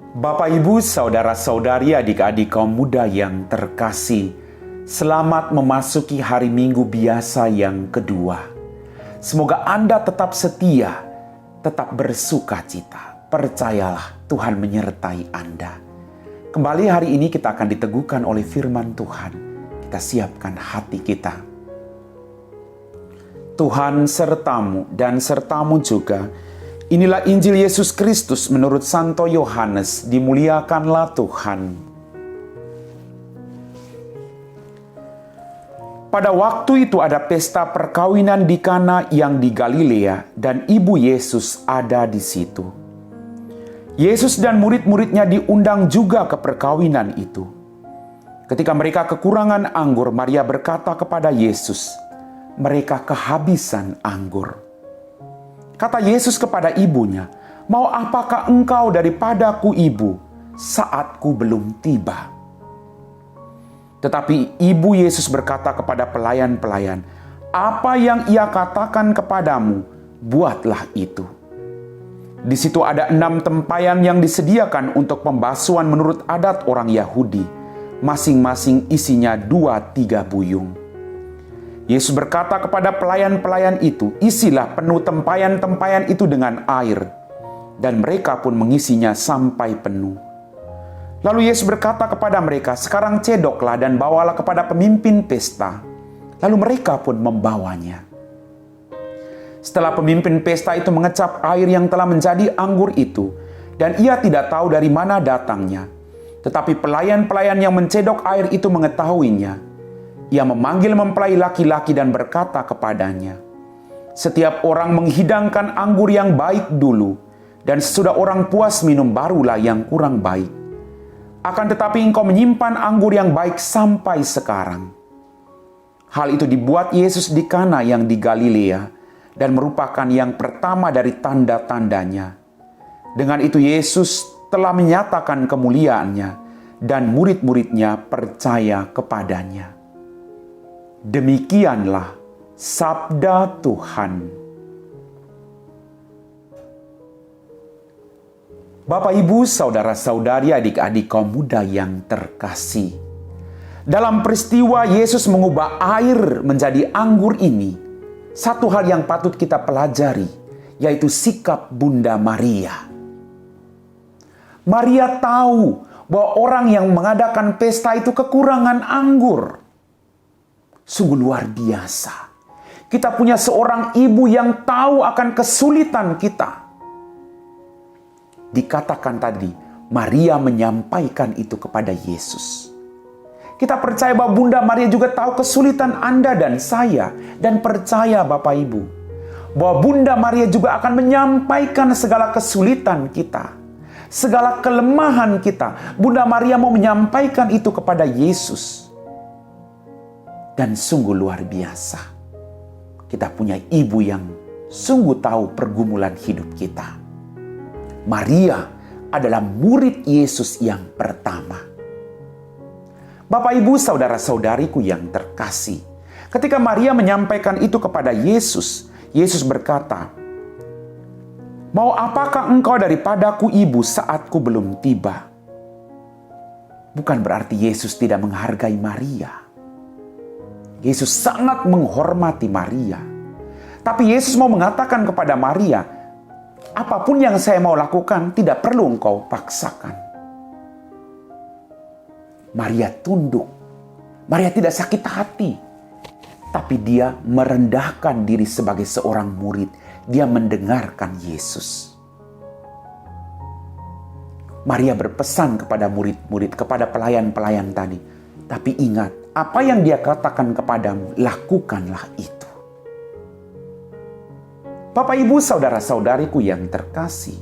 Bapak, Ibu, saudara-saudari, adik-adik kaum muda yang terkasih, selamat memasuki hari Minggu biasa yang kedua. Semoga Anda tetap setia, tetap bersuka cita. Percayalah, Tuhan menyertai Anda. Kembali hari ini kita akan diteguhkan oleh firman Tuhan. Kita siapkan hati kita. Tuhan sertamu dan sertamu juga. Inilah Injil Yesus Kristus menurut Santo Yohanes. Dimuliakanlah Tuhan. Pada waktu itu ada pesta perkawinan di Kana yang di Galilea, dan ibu Yesus ada di situ. Yesus dan murid-muridnya diundang juga ke perkawinan itu. Ketika mereka kekurangan anggur, Maria berkata kepada Yesus, "Mereka kehabisan anggur." Kata Yesus kepada ibunya, "Mau apakah engkau daripadaku, ibu, saatku belum tiba?" Tetapi ibu Yesus berkata kepada pelayan-pelayan, "Apa yang ia katakan kepadamu, buatlah itu." Di situ ada 6 tempayan yang disediakan untuk pembasuhan menurut adat orang Yahudi. Masing-masing isinya 2-3 buyung. Yesus berkata kepada pelayan-pelayan itu, "Isilah penuh tempayan-tempayan itu dengan air." Dan mereka pun mengisinya sampai penuh. Lalu Yesus berkata kepada mereka, "Sekarang cedoklah dan bawalah kepada pemimpin pesta." Lalu mereka pun membawanya. Setelah pemimpin pesta itu mengecap air yang telah menjadi anggur itu, dan ia tidak tahu dari mana datangnya. Tetapi pelayan-pelayan yang mencedok air itu mengetahuinya. Ia memanggil mempelai laki-laki dan berkata kepadanya, "Setiap orang menghidangkan anggur yang baik dulu, dan sesudah orang puas minum barulah yang kurang baik. Akan tetapi engkau menyimpan anggur yang baik sampai sekarang." Hal itu dibuat Yesus di Kana yang di Galilea, dan merupakan yang pertama dari tanda-tandanya. Dengan itu Yesus telah menyatakan kemuliaannya, dan murid-muridnya percaya kepadanya. Demikianlah sabda Tuhan. Bapak, Ibu, saudara-saudari, adik-adik kaum muda yang terkasih. Dalam peristiwa Yesus mengubah air menjadi anggur ini, satu hal yang patut kita pelajari, yaitu sikap Bunda Maria. Maria tahu bahwa orang yang mengadakan pesta itu kekurangan anggur. Sungguh luar biasa. Kita punya seorang ibu yang tahu akan kesulitan kita. Dikatakan tadi, Maria menyampaikan itu kepada Yesus. Kita percaya bahwa Bunda Maria juga tahu kesulitan Anda dan saya. Dan percaya Bapak Ibu, bahwa Bunda Maria juga akan menyampaikan segala kesulitan kita. Segala kelemahan kita. Bunda Maria mau menyampaikan itu kepada Yesus. Dan sungguh luar biasa. Kita punya ibu yang sungguh tahu pergumulan hidup kita. Maria adalah murid Yesus yang pertama. Bapak, Ibu, saudara-saudariku yang terkasih. Ketika Maria menyampaikan itu kepada Yesus, Yesus berkata, "Mau apakah engkau daripadaku, ibu, saatku belum tiba?" Bukan berarti Yesus tidak menghargai Maria. Yesus sangat menghormati Maria. Tapi Yesus mau mengatakan kepada Maria, apapun yang saya mau lakukan tidak perlu engkau paksakan. Maria tunduk. Maria tidak sakit hati. Tapi dia merendahkan diri sebagai seorang murid. Dia mendengarkan Yesus. Maria berpesan kepada murid-murid, kepada pelayan-pelayan tadi. Tapi ingat, apa yang dia katakan kepadamu, lakukanlah itu. Bapak, Ibu, saudara-saudariku yang terkasih.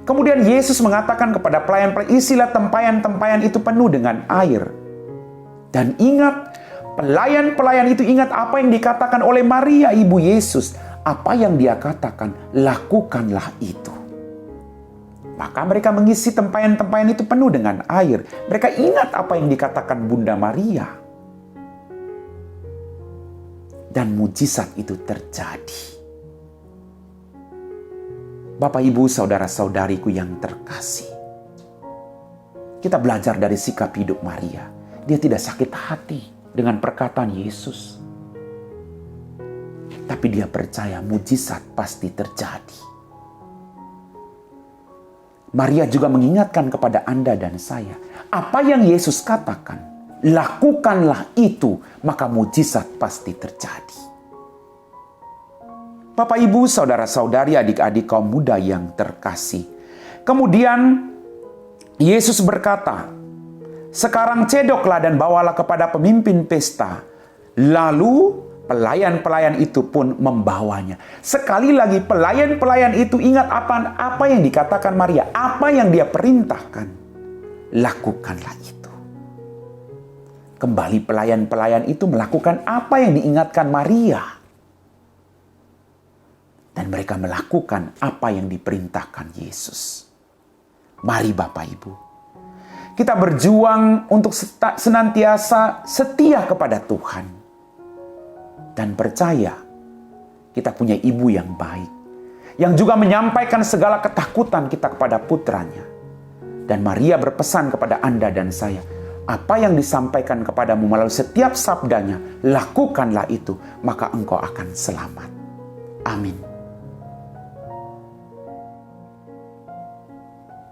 Kemudian Yesus mengatakan kepada pelayan-pelayan, "Isilah tempayan-tempayan itu penuh dengan air." Dan ingat, pelayan-pelayan itu ingat apa yang dikatakan oleh Maria, ibu Yesus. Apa yang dia katakan, lakukanlah itu. Maka mereka mengisi tempayan-tempayan itu penuh dengan air. Mereka ingat apa yang dikatakan Bunda Maria. Dan mujizat itu terjadi. Bapak, Ibu, saudara-saudariku yang terkasih. Kita belajar dari sikap hidup Maria. Dia tidak sakit hati dengan perkataan Yesus. Tapi dia percaya mujizat pasti terjadi. Maria juga mengingatkan kepada Anda dan saya, apa yang Yesus katakan, lakukanlah itu, maka mujizat pasti terjadi. Bapak, Ibu, saudara-saudari, adik-adik kaum muda yang terkasih. Kemudian Yesus berkata, sekarang cedoklah dan bawalah kepada pemimpin pesta. Lalu pelayan-pelayan itu pun membawanya. Sekali lagi, pelayan-pelayan itu ingat apa yang dikatakan Maria, apa yang dia perintahkan. Lakukanlah itu. Kembali pelayan-pelayan itu melakukan apa yang diingatkan Maria. Dan mereka melakukan apa yang diperintahkan Yesus. Mari Bapak Ibu, kita berjuang untuk senantiasa setia kepada Tuhan. Dan percaya kita punya ibu yang baik, yang juga menyampaikan segala ketakutan kita kepada putranya. Dan Maria berpesan kepada Anda dan saya, apa yang disampaikan kepadamu melalui setiap sabdanya, lakukanlah itu, maka engkau akan selamat. Amin.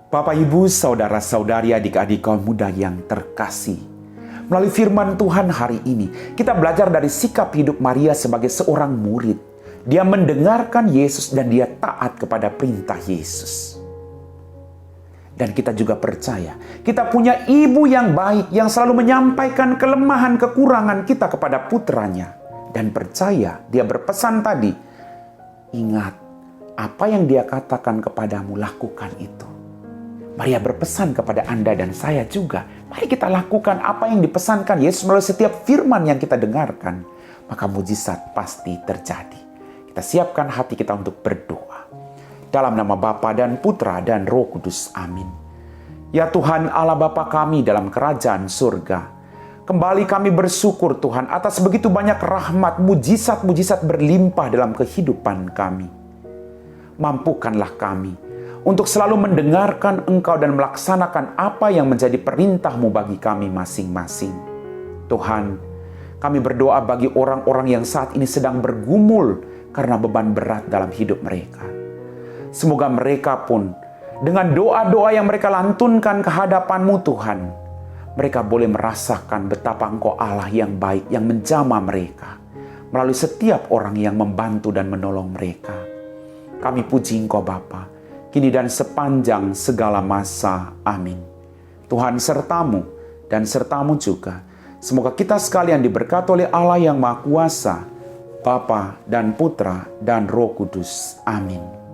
Bapak, Ibu, saudara-saudari, adik-adik kaum muda yang terkasih. Melalui firman Tuhan hari ini, kita belajar dari sikap hidup Maria sebagai seorang murid. Dia mendengarkan Yesus dan dia taat kepada perintah Yesus. Dan kita juga percaya, kita punya ibu yang baik yang selalu menyampaikan kelemahan, kekurangan kita kepada putranya. Dan percaya, dia berpesan tadi, ingat, apa yang dia katakan kepadamu, lakukan itu. Maria berpesan kepada Anda dan saya juga. Mari kita lakukan apa yang dipesankan Yesus melalui setiap firman yang kita dengarkan. Maka mujizat pasti terjadi. Kita siapkan hati kita untuk berdoa. Dalam nama Bapa dan Putra dan Roh Kudus. Amin. Ya Tuhan Allah Bapa kami dalam kerajaan surga. Kembali kami bersyukur Tuhan atas begitu banyak rahmat, mujizat-mujizat berlimpah dalam kehidupan kami. Mampukanlah kami untuk selalu mendengarkan Engkau dan melaksanakan apa yang menjadi perintah-Mu bagi kami masing-masing. Tuhan, kami berdoa bagi orang-orang yang saat ini sedang bergumul karena beban berat dalam hidup mereka. Semoga mereka pun dengan doa-doa yang mereka lantunkan ke hadapan-Mu Tuhan, mereka boleh merasakan betapa Engkau Allah yang baik yang menjamah mereka melalui setiap orang yang membantu dan menolong mereka. Kami puji Engkau Bapa, kini dan sepanjang segala masa. Amin. Tuhan sertamu dan sertamu juga. Semoga kita sekalian diberkati oleh Allah yang Maha Kuasa, Bapa dan Putra dan Roh Kudus. Amin.